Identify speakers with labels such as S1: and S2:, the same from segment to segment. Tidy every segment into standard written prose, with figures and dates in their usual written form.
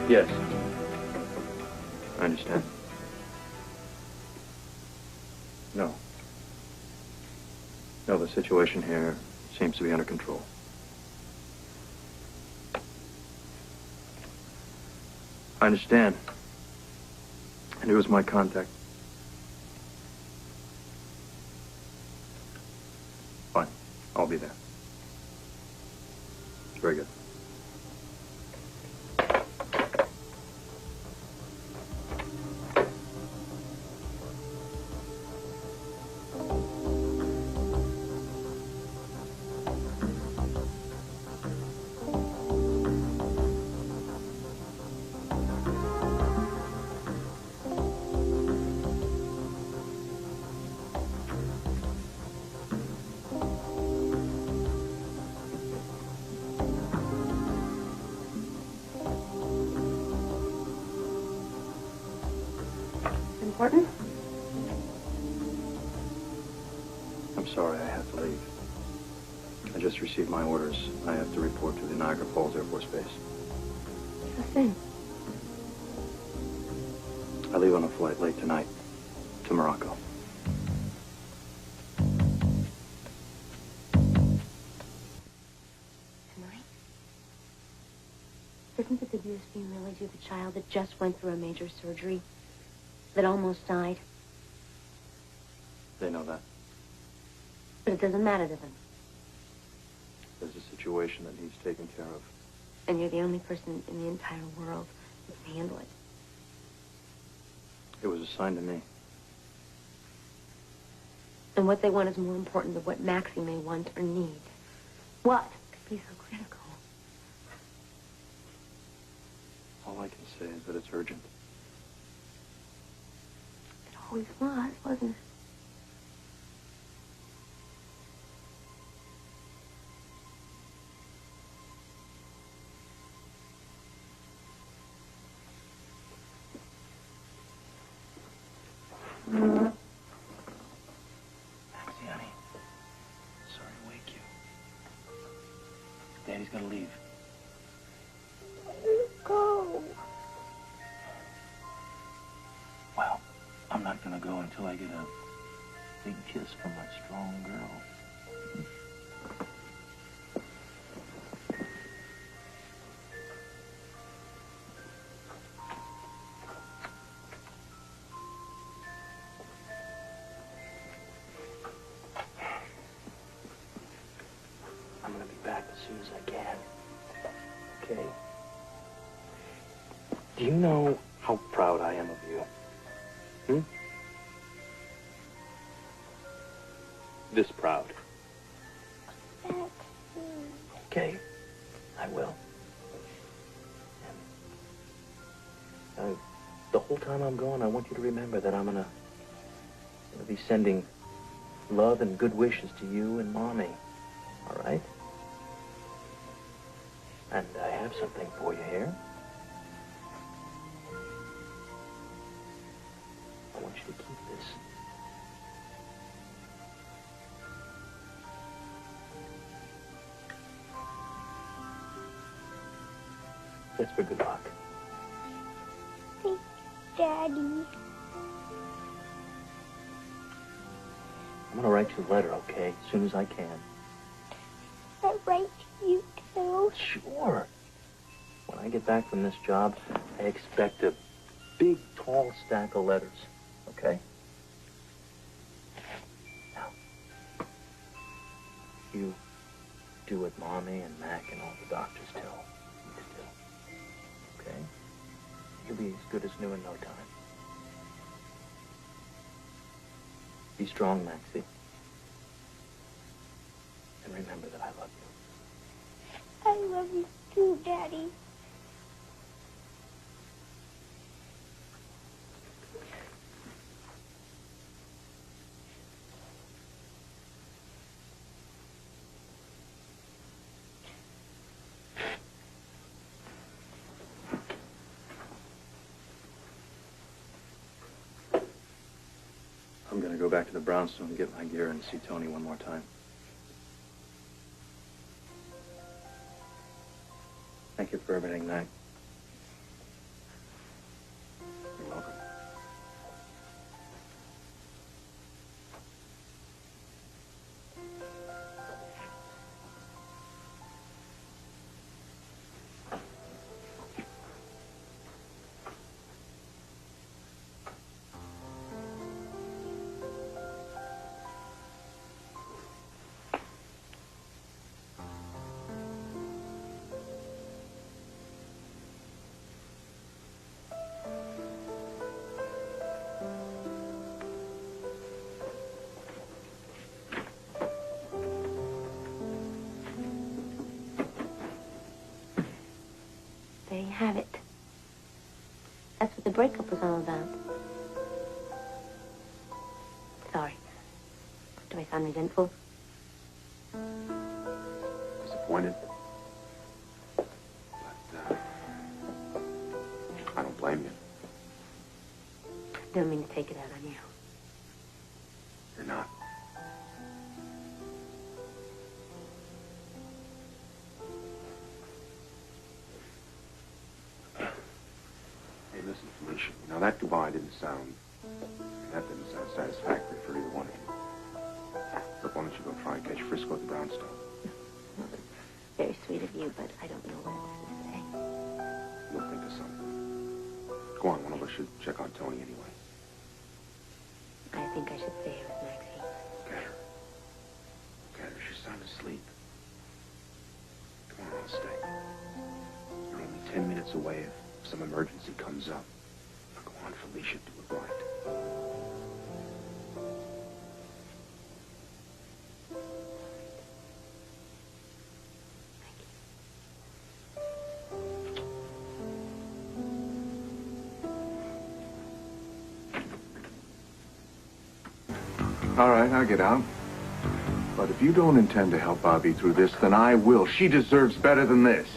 S1: Yes. I understand. No. No, the situation here seems to be under control. I understand. And who is my contact? Fine. I'll be there. Very good.
S2: Important?
S1: I'm sorry, I have to leave. I just received my orders. I have to report to the Niagara Falls Air Force Base.
S2: Sure thing.
S1: I leave on a flight late tonight to Morocco.
S2: Henry? Isn't the good news being relayed to the child that just went through a major surgery? That almost died?
S1: They know that.
S2: But it doesn't matter to them.
S1: There's a situation that needs taken care of.
S2: And you're the only person in the entire world who can handle it.
S1: It was assigned to me.
S2: And what they want is more important than what Maxie may want or need. What could be so critical?
S1: All I can say is that it's urgent.
S2: It always was, wasn't it?
S1: Maxie, honey. Sorry to wake you. Daddy's gonna leave.
S3: Go.
S1: Well, I'm not gonna go until I get a big kiss from my strong girl. I'm gonna be back as soon as I can. Okay? Do you know how proud I am of you? Hmm? This proud. Okay, I will. And the whole time I'm gone, I want you to remember that I'm gonna be sending love and good wishes to you and Mommy. All right? And I have something for you here. I want you to keep this. That's for good luck.
S3: Thank you, Daddy.
S1: I'm gonna write you a letter, okay? As soon as I can.
S3: I write to you, too.
S1: Sure. When I get back from this job, I expect a big, tall stack of letters, okay? Now, you do what Mommy and Mac and all the doctors tell you to do, okay? You'll be as good as new in no time. Be strong, Maxie. And remember that I love you.
S3: I love you, too, Daddy.
S1: I'm gonna go back to the brownstone and get my gear and see Tony one more time. Thank you for everything, Mac.
S2: have it. That's what the breakup was all about. Sorry. Do I sound resentful?
S4: Disappointed. But, I don't blame you.
S2: Don't mean to take it out on you.
S4: You're not. Hey, listen, Felicia. You know, that goodbye didn't sound satisfactory for either one of you. Look, why don't you go try and catch Frisco at the brownstone?
S2: Very sweet of you, but I don't know what else to say.
S4: You'll think of something. Go on, one of us should check on Tony anyway.
S2: I think I should stay here with Maxine.
S4: Get her. Get her. She's sound asleep. Come on, I'll stay. You're only 10 minutes away if some emergency comes up. Now, go on, Felicia, do it right.
S5: All right, I'll get out. But if you don't intend to help Bobby through this, then I will. She deserves better than this.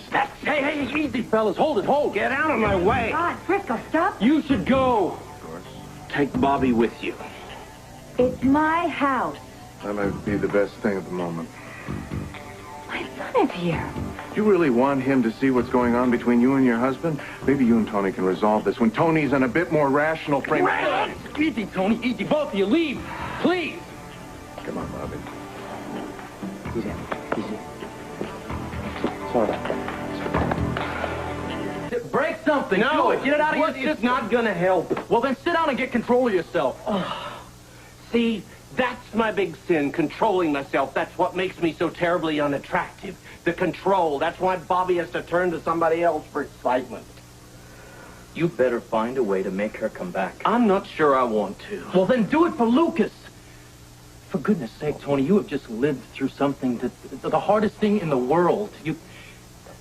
S1: Hey, easy, fellas. Hold it. Get out of my way.
S2: God, Frisco, stop.
S1: You should go.
S5: Of course.
S1: Take Bobby with you.
S2: It's my house.
S5: That might be the best thing at the moment.
S2: My son is here.
S5: You really want him to see what's going on between you and your husband? Maybe you and Tony can resolve this when Tony's in a bit more rational frame of mind.
S1: Easy, Tony. Easy. Both of you leave. Please.
S5: Come on, Bobby.
S1: Easy. Sorry about that. Break something.
S6: No,
S1: Do it. Get it out of your
S6: it's
S1: system.
S6: not gonna help.
S1: Well, then sit down and get control of yourself.
S6: See, that's my big sin, controlling myself. That's what makes me so terribly unattractive. The control. That's why Bobby has to turn to somebody else for excitement.
S1: You better find a way to make her come back.
S6: I'm not sure I want to.
S1: Well, then do it for Lucas. For goodness sake, Tony, you have just lived through something the hardest thing in the world.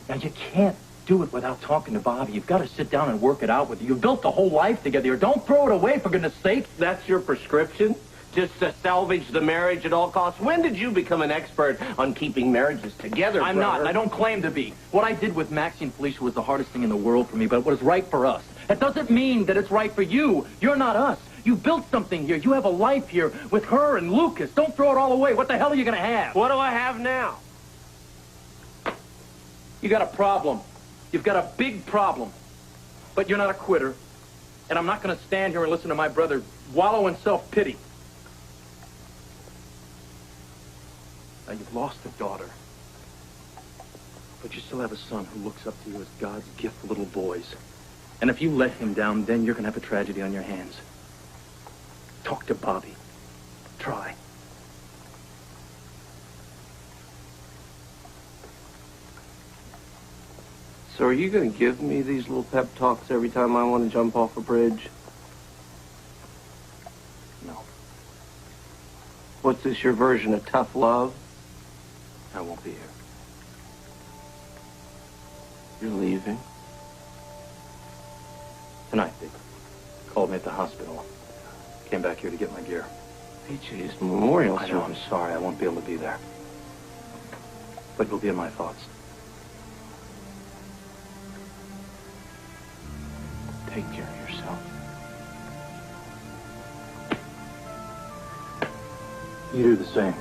S1: Now, you can't do it without talking to Bobby. You've got to sit down and work it out with you. You've built the whole life together here. Don't throw it away, for goodness sake.
S6: That's your prescription? Just to salvage the marriage at all costs? When did you become an expert on keeping marriages together,
S1: I'm not,
S6: brother?
S1: and I don't claim to be. What I did with Maxine Felicia was the hardest thing in the world for me, but it was right for us. That doesn't mean that it's right for you. You're not us. You built something here. You have a life here with her and Lucas. Don't throw it all away. What the hell are you going to have?
S6: What do I have now?
S1: You got a problem. You've got a big problem. But you're not a quitter. And I'm not going to stand here and listen to my brother wallow in self-pity. Now, you've lost a daughter. But you still have a son who looks up to you as God's gift for little boys. And if you let him down, then you're going to have a tragedy on your hands. Talk to Bobby. Try.
S6: So are you going to give me these little pep talks every time I want to jump off a bridge?
S1: No,
S6: What's this, your version of tough love?
S1: I won't be here.
S6: You're leaving?
S1: Tonight, they called me at the hospital. Came back here to get my gear.
S6: PJ's memorial
S1: I know, I'm
S6: service.
S1: sorry. I won't be able to be there. But you'll be in my thoughts.
S6: Take care of yourself.
S1: You do the same.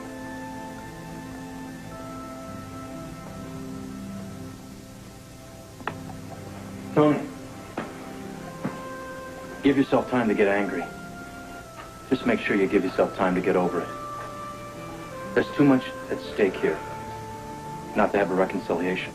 S1: Tony, give yourself time to get angry. Just make sure you give yourself time to get over it. There's too much at stake here not to have a reconciliation.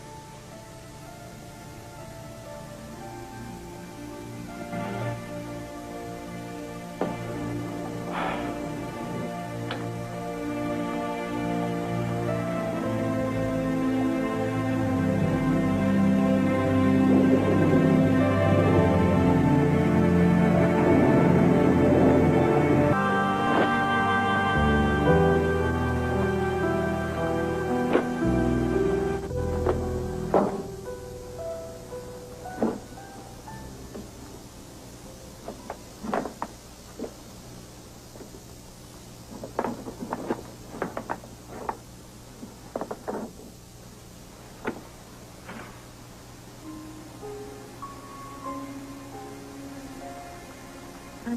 S1: Hi.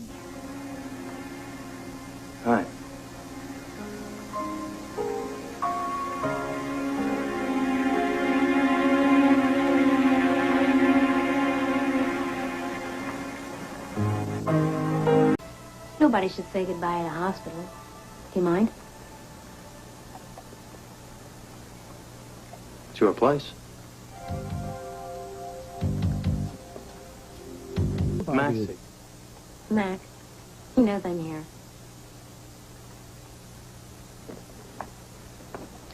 S2: Nobody should say goodbye at a hospital. Do you mind?
S1: It's your place. Maxie.
S2: Mac, he knows I'm here.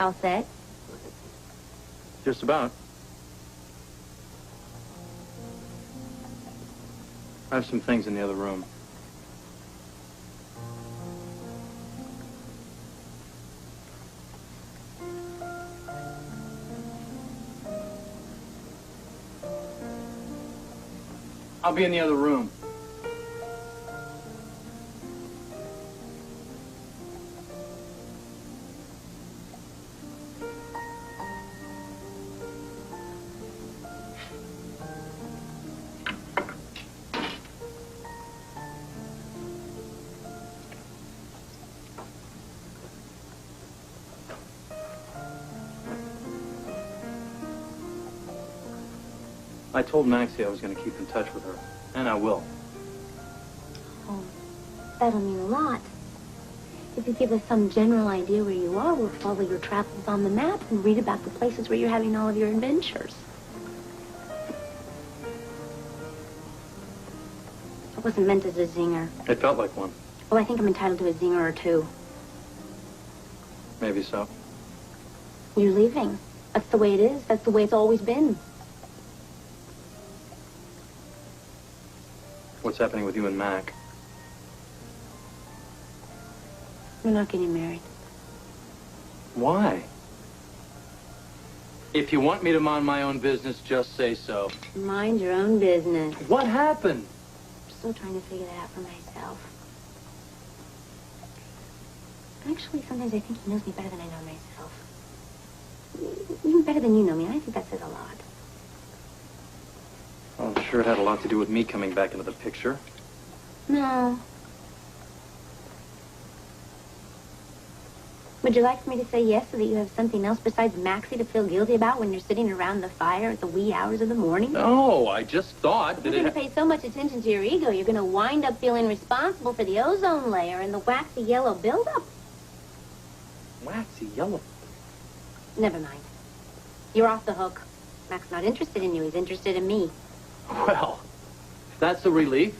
S2: All set?
S1: Just about. I have some things in the other room. I'll be in the other room. I told Maxie I was going to keep in touch with her, and I will.
S2: Oh, that'll mean a lot. If you give us some general idea where you are, we'll follow your travels on the map and read about the places where you're having all of your adventures. It wasn't meant as a zinger.
S1: It felt like one.
S2: Well, I think I'm entitled to a zinger or two.
S1: Maybe so.
S2: You're leaving. That's the way it is. That's the way it's always been.
S1: What's happening with you and Mac?
S2: We're not getting married.
S1: Why? If you want me to mind my own business, just say so.
S2: Mind your own business.
S1: What happened?
S2: I'm still trying to figure that out for myself. Actually, sometimes I think he knows me better than I know myself. Even better than you know me, and I think that says a lot.
S1: Well, I'm sure it had a lot to do with me coming back into the picture.
S2: No. Would you like for me to say yes so that you have something else besides Maxie to feel guilty about when you're sitting around the fire at the wee hours of the morning?
S1: No, I just thought that
S2: You're going to pay so much attention to your ego, you're going to wind up feeling responsible for the ozone layer and the waxy yellow buildup.
S1: Waxy yellow.
S2: Never mind. You're off the hook. Mac's not interested in you. He's interested in me.
S1: Well, that's a relief.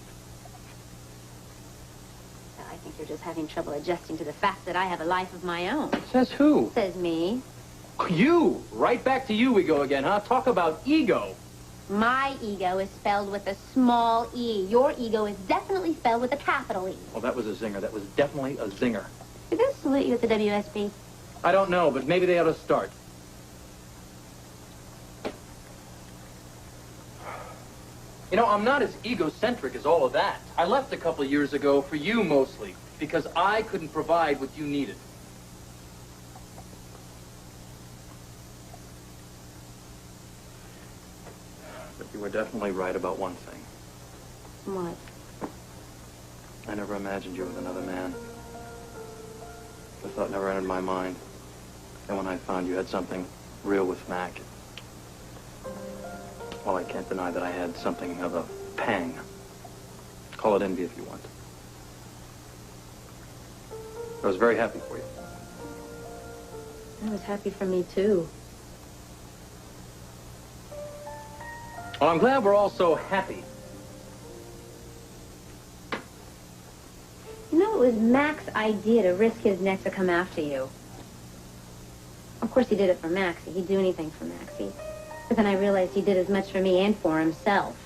S2: I think you're just having trouble adjusting to the fact that I have a life of my own.
S1: Says who?
S2: Says me.
S1: You! Right back to you we go again, huh? Talk about ego.
S2: My ego is spelled with a small e. Your ego is definitely spelled with a capital E.
S1: Well, that was a zinger. That was definitely a zinger.
S2: Did they salute you at the WSB?
S1: I don't know, but maybe they ought to start. You know, I'm not as egocentric as all of that. I left a couple of years ago for you mostly, because I couldn't provide what you needed. But you were definitely right about one thing.
S2: What?
S1: I never imagined you with another man. The thought never entered my mind. And when I found you had something real with Mac, well, I can't deny that I had something of a pang. Call it envy if you want. I was very happy for you.
S2: I was happy for me, too.
S1: Well, I'm glad we're all so happy.
S2: You know, it was Mac's idea to risk his neck to come after you. Of course, he did it for Maxie. He'd do anything for Maxie. But then I realized he did as much for me and for himself.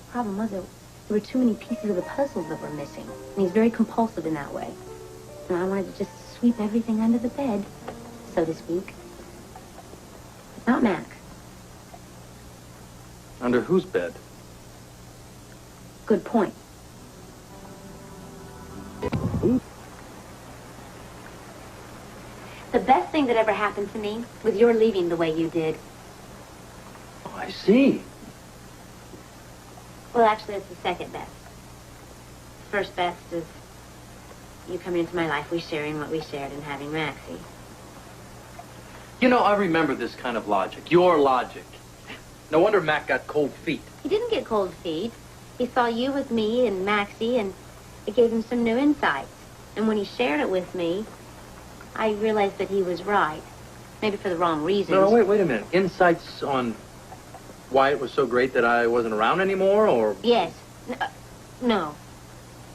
S2: The problem was, there were too many pieces of the puzzle that were missing. And he's very compulsive in that way. And I wanted to just sweep everything under the bed, so to speak. But not Mac.
S1: Under whose bed?
S2: Good point. The best thing that ever happened to me was your leaving the way you did.
S1: Oh, I see.
S2: Well, actually, it's the second best. First best is you coming into my life, we sharing what we shared and having Maxie.
S1: You know, I remember this kind of logic. Your logic. No wonder Mac got cold feet.
S2: He didn't get cold feet. He saw you with me and Maxie, and it gave him some new insights. And when he shared it with me, I realized that he was right. Maybe for the wrong reasons.
S1: No, wait a minute. Insights on why it was so great that I wasn't around anymore, or...
S2: Yes. No.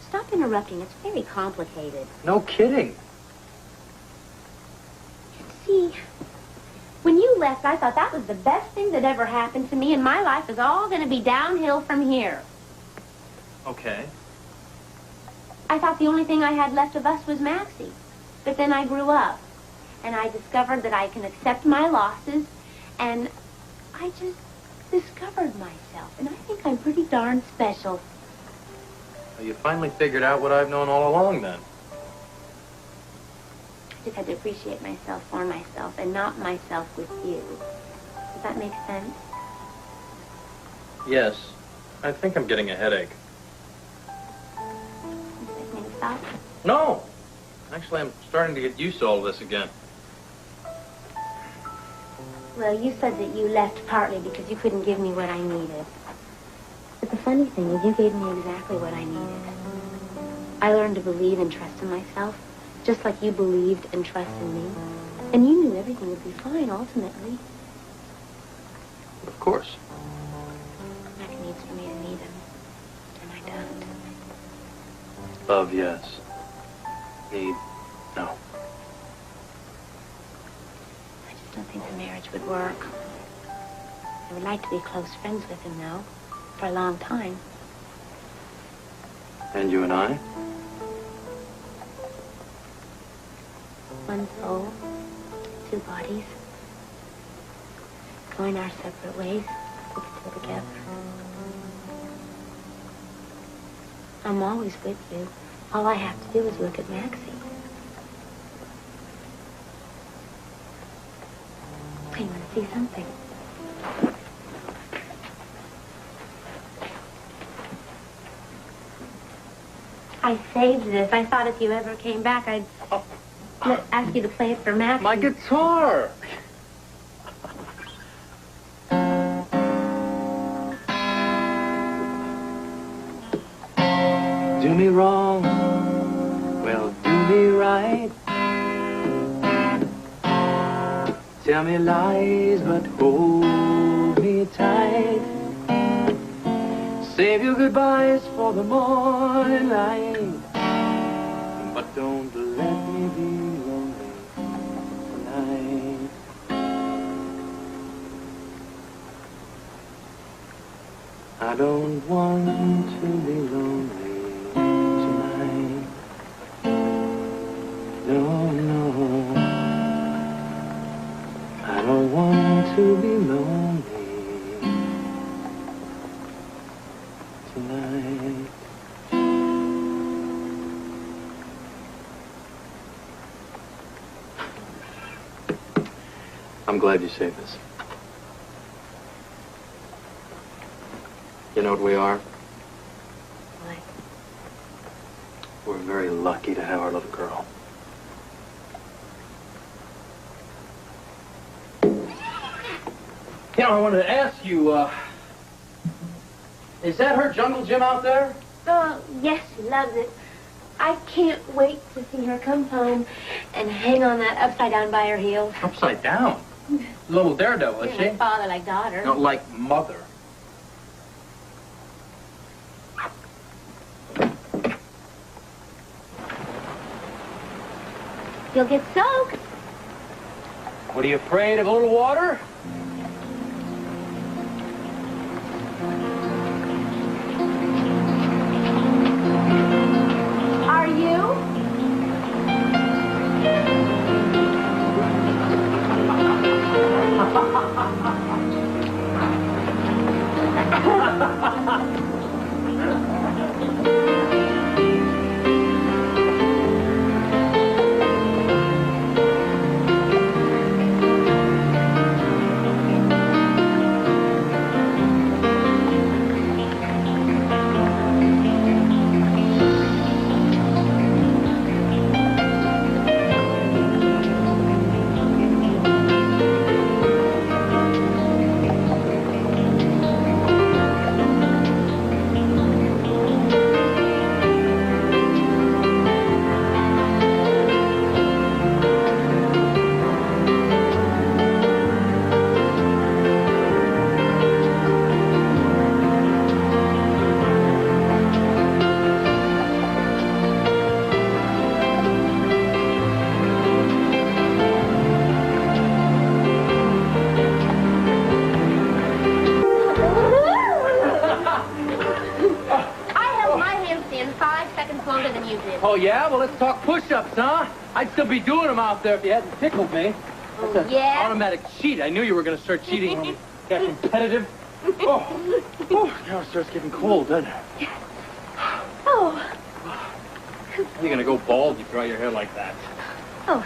S2: Stop interrupting. It's very complicated.
S1: No kidding.
S2: See, when you left, I thought that was the best thing that ever happened to me, and my life is all going to be downhill from here.
S1: Okay.
S2: I thought the only thing I had left of us was Maxie. But then I grew up, and I discovered that I can accept my losses, and I just discovered myself, and I think I'm pretty darn special.
S1: Well, you finally figured out what I've known all along, then.
S2: I just had to appreciate myself for myself, and not myself with you. Does that make sense?
S1: Yes. I think I'm getting a headache.
S2: Would you like me to stop?
S1: No. Actually, I'm starting to get used to all this again.
S2: Well, you said that you left partly because you couldn't give me what I needed. But the funny thing is you gave me exactly what I needed. I learned to believe and trust in myself, just like you believed and trusted me. And you knew everything would be fine, ultimately.
S1: Of course.
S2: Mac needs for me to need him, and I don't.
S1: Love, yes. Need, no.
S2: I just don't think the marriage would work. I would like to be close friends with him, though, for a long time.
S1: And you and I?
S2: One soul, two bodies. Going our separate ways, we could still together. I'm always with you. All I have to do is look at Maxie. I want to see something. I saved this. I thought if you ever came back, I'd ask you to play it for Maxie.
S1: My guitar! Do me wrong, well, do me right. Tell me lies, but hold me tight. Save your goodbyes for the morning light. But don't let me be lonely tonight. I don't want to be lonely tonight. No, no. I don't want to be lonely tonight. I'm glad you saved this. You know what we are?
S2: What?
S1: We're very lucky to have our little girl. You know, I wanted to ask you, is that her jungle gym out there?
S2: Oh, yes, she loves it. I can't wait to see her come home and hang on that upside down by her heels.
S1: Upside down? Little daredevil, is
S2: You're
S1: she?
S2: like father, like daughter.
S1: No, like mother.
S2: You'll get soaked.
S1: What, are you afraid of a little water?
S2: Are you? you did.
S1: Oh, yeah? Well, let's talk push-ups, huh? I'd still be doing them out there if you hadn't tickled me.
S2: Oh,
S1: That's an
S2: yeah?
S1: automatic cheat. I knew you were going to start cheating when we got competitive. Oh, now it starts getting cold, doesn't it?
S2: Oh.
S1: You're going to go bald if you draw your hair like that.
S2: Oh.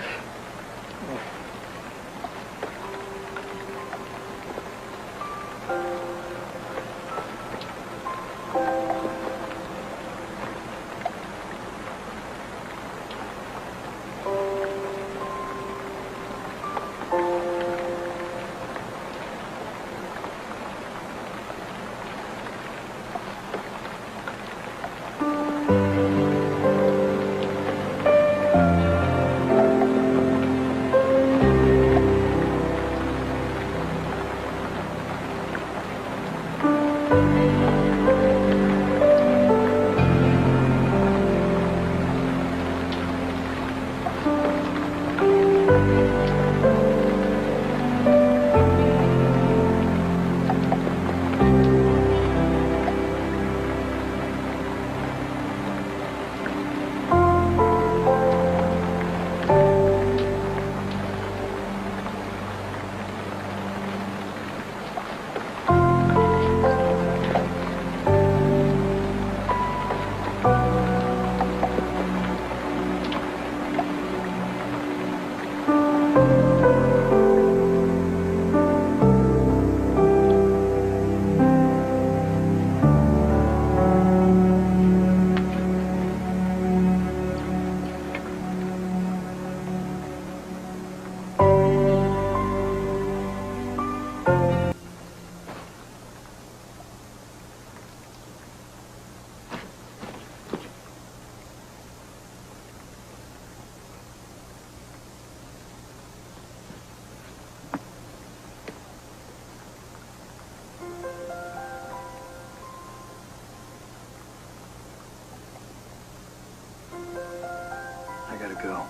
S5: I gotta go.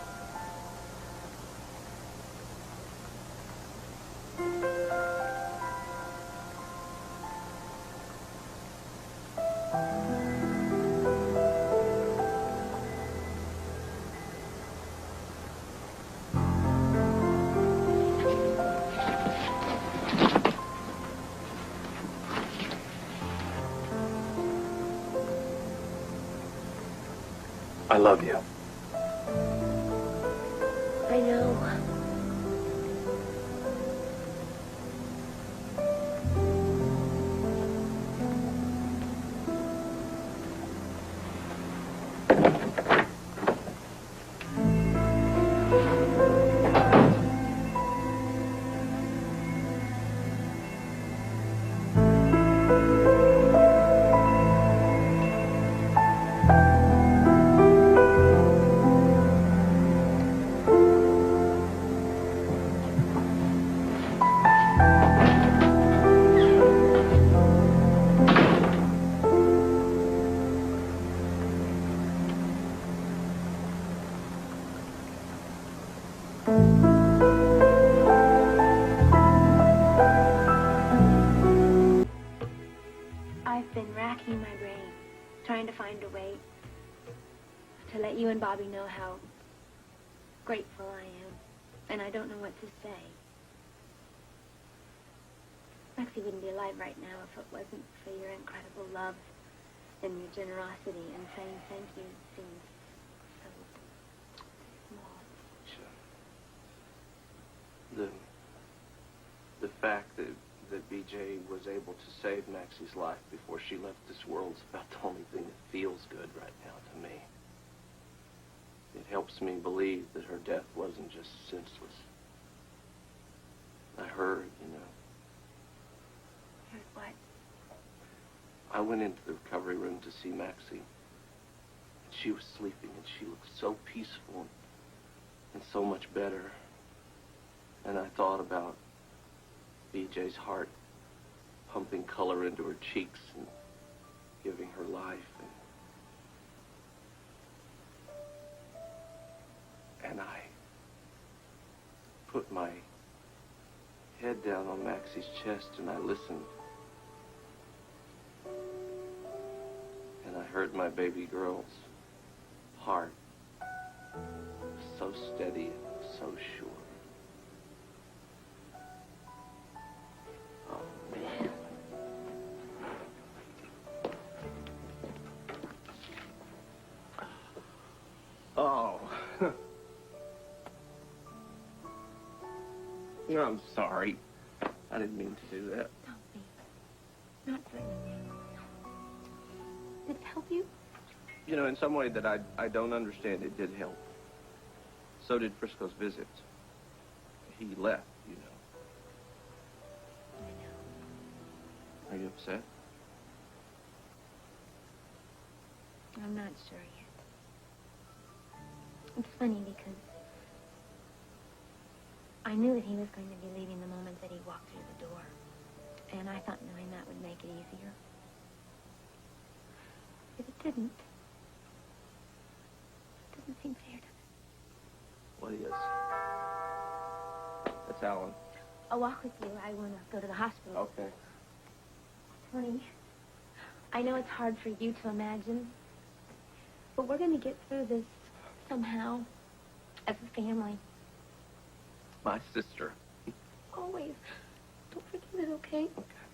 S5: I love you.
S2: I know. I've been racking my brain, trying to find a way to let you and Bobby know how grateful I am. And I don't know what to say. Maxie wouldn't be alive right now if it wasn't for your incredible love and your generosity, and saying thank you seems so small.
S6: Sure. The fact that BJ was able to save Maxie's life before she left this world is about the only thing that feels good right now to me. It helps me believe that her death wasn't just senseless. I heard,
S2: Heard what?
S6: I went into the recovery room to see Maxie. She was sleeping, and she looked so peaceful and so much better. And I thought about BJ's heart pumping color into her cheeks and giving her life. And I put my head down on Maxie's chest and I listened. And I heard my baby girl's heart so steady and so sure. Oh, man. Oh. I'm sorry. I didn't mean to do that.
S2: Don't be. Not for anything. Did it help you?
S6: You know, in some way that I don't understand, it did help. So did Frisco's visit. He left, you know.
S2: I know.
S6: Are you upset?
S2: I'm not sure yet. It's funny because I knew that he was going to be leaving the moment that he walked through the door. And I thought knowing that would make it easier. But it didn't. It doesn't seem fair to me.
S6: What is? That's Alan.
S2: I'll walk with you. I want to go to the hospital.
S6: Okay.
S2: Tony, I know it's hard for you to imagine, but we're going to get through this somehow as a family.
S6: My sister.
S2: Always. Don't forget it, okay?
S6: Okay.